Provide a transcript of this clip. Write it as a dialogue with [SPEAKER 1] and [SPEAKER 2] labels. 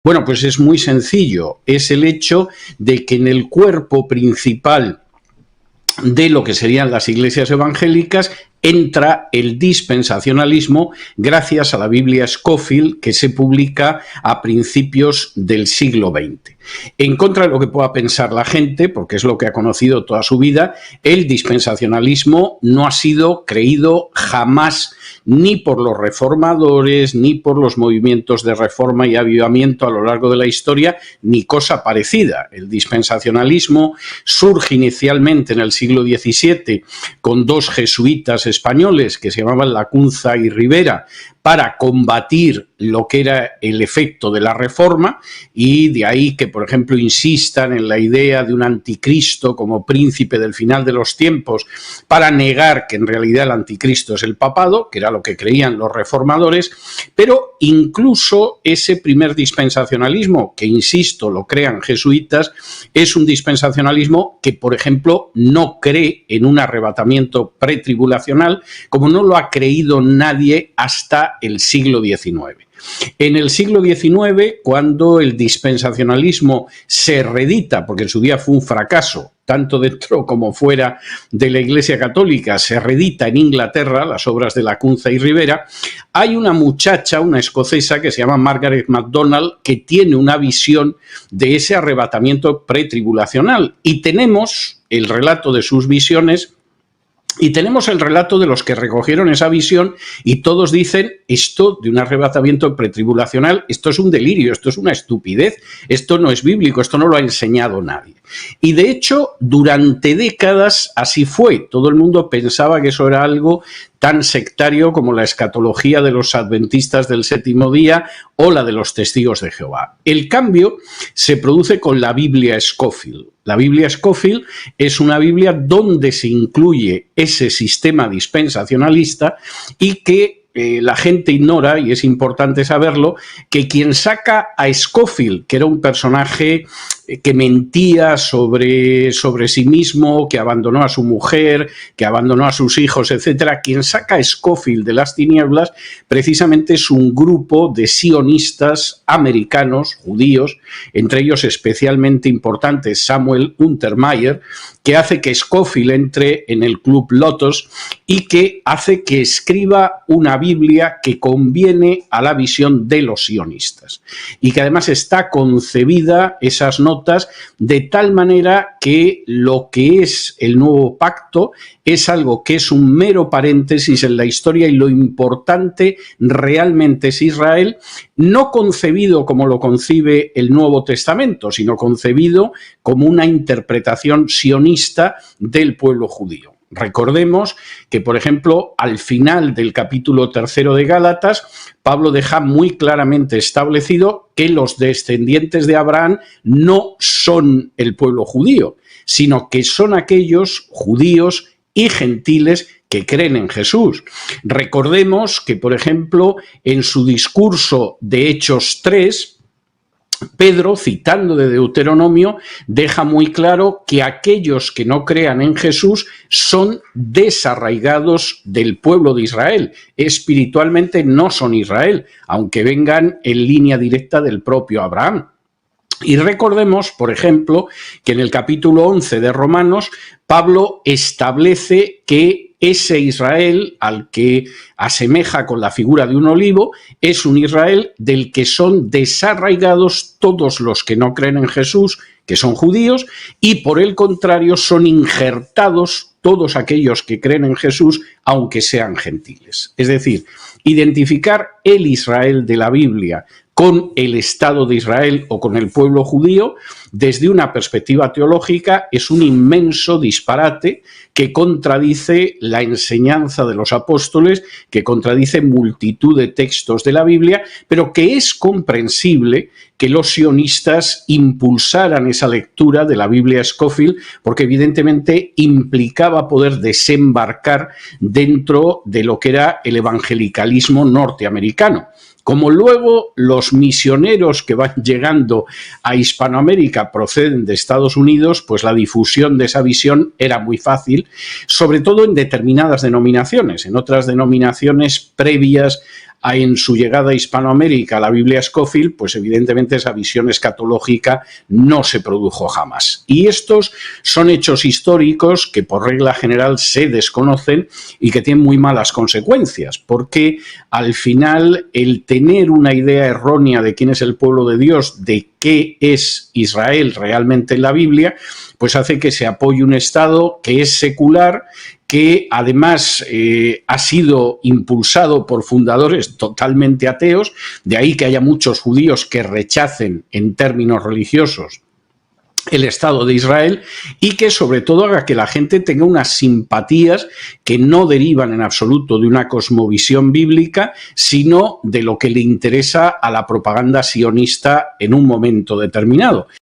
[SPEAKER 1] Bueno, pues es muy sencillo. Es el hecho de que en el cuerpo principal de lo que serían las iglesias evangélicas entra el dispensacionalismo gracias a la Biblia Scofield, que se publica a principios del siglo XX. En contra de lo que pueda pensar la gente, porque es lo que ha conocido toda su vida, el dispensacionalismo no ha sido creído jamás ni por los reformadores, ni por los movimientos de reforma y avivamiento a lo largo de la historia, ni cosa parecida. El dispensacionalismo surge inicialmente en el siglo XVII con dos jesuitas españoles que se llamaban Lacunza y Rivera para combatir lo que era el efecto de la reforma, y de ahí que, por ejemplo, insistan en la idea de un anticristo como príncipe del final de los tiempos para negar que en realidad el anticristo es el papado, que era lo que creían los reformadores. Pero incluso ese primer dispensacionalismo, que insisto, lo crean jesuitas, es un dispensacionalismo que, por ejemplo, no cree en un arrebatamiento pretribulacional, como no lo ha creído nadie hasta el siglo XIX. En el siglo XIX, cuando el dispensacionalismo se reedita, porque en su día fue un fracaso, tanto dentro como fuera de la Iglesia Católica, se reedita en Inglaterra las obras de Lacunza y Rivera, hay una muchacha, una escocesa que se llama Margaret MacDonald, que tiene una visión de ese arrebatamiento pretribulacional, y tenemos el relato de sus visiones. Y tenemos el relato de los que recogieron esa visión, y todos dicen: esto de un arrebatamiento pretribulacional, esto es un delirio, esto es una estupidez, esto no es bíblico, esto no lo ha enseñado nadie. Y de hecho, durante décadas así fue. Todo el mundo pensaba que eso era algo tan sectario como la escatología de los adventistas del séptimo día o la de los testigos de Jehová. El cambio se produce con la Biblia Scofield. La Biblia Scofield es una Biblia donde se incluye ese sistema dispensacionalista, y que la gente ignora, y es importante saberlo, que quien saca a Scofield, que era un personaje que mentía sobre sí mismo, que abandonó a su mujer, que abandonó a sus hijos, etcétera, quien saca a Scofield de las tinieblas precisamente es un grupo de sionistas americanos, judíos, entre ellos especialmente importante Samuel Untermyer, que hace que Scofield entre en el Club Lotos y que hace que escriba una Biblia que conviene a la visión de los sionistas, y que además está concebida, esas notas, de tal manera que lo que es el nuevo pacto es algo que es un mero paréntesis en la historia, y lo importante realmente es Israel, no concebido como lo concibe el Nuevo Testamento, sino concebido como una interpretación sionista del pueblo judío. Recordemos que, por ejemplo, al final del capítulo 3 de Gálatas, Pablo deja muy claramente establecido que los descendientes de Abraham no son el pueblo judío, sino que son aquellos judíos y gentiles que creen en Jesús. Recordemos que, por ejemplo, en su discurso de Hechos 3, Pedro, citando de Deuteronomio, deja muy claro que aquellos que no crean en Jesús son desarraigados del pueblo de Israel. Espiritualmente no son Israel, aunque vengan en línea directa del propio Abraham. Y recordemos, por ejemplo, que en el capítulo 11 de Romanos, Pablo establece que ese Israel al que asemeja con la figura de un olivo es un Israel del que son desarraigados todos los que no creen en Jesús, que son judíos, y por el contrario son injertados todos aquellos que creen en Jesús, aunque sean gentiles. Es decir, identificar el Israel de la Biblia con el Estado de Israel o con el pueblo judío, desde una perspectiva teológica, es un inmenso disparate que contradice la enseñanza de los apóstoles, que contradice multitud de textos de la Biblia, pero que es comprensible que los sionistas impulsaran esa lectura de la Biblia Scofield, porque evidentemente implicaba poder desembarcar dentro de lo que era el evangelicalismo norteamericano. Como luego los misioneros que van llegando a Hispanoamérica proceden de Estados Unidos, pues la difusión de esa visión era muy fácil, sobre todo en determinadas denominaciones. En otras denominaciones previas en su llegada a Hispanoamérica la Biblia Scofield, pues evidentemente esa visión escatológica no se produjo jamás. Y estos son hechos históricos que por regla general se desconocen y que tienen muy malas consecuencias, porque al final el tener una idea errónea de quién es el pueblo de Dios, de qué es Israel realmente en la Biblia, pues hace que se apoye un Estado que es secular, que además ha sido impulsado por fundadores totalmente ateos, de ahí que haya muchos judíos que rechacen en términos religiosos el Estado de Israel, y que sobre todo haga que la gente tenga unas simpatías que no derivan en absoluto de una cosmovisión bíblica, sino de lo que le interesa a la propaganda sionista en un momento determinado.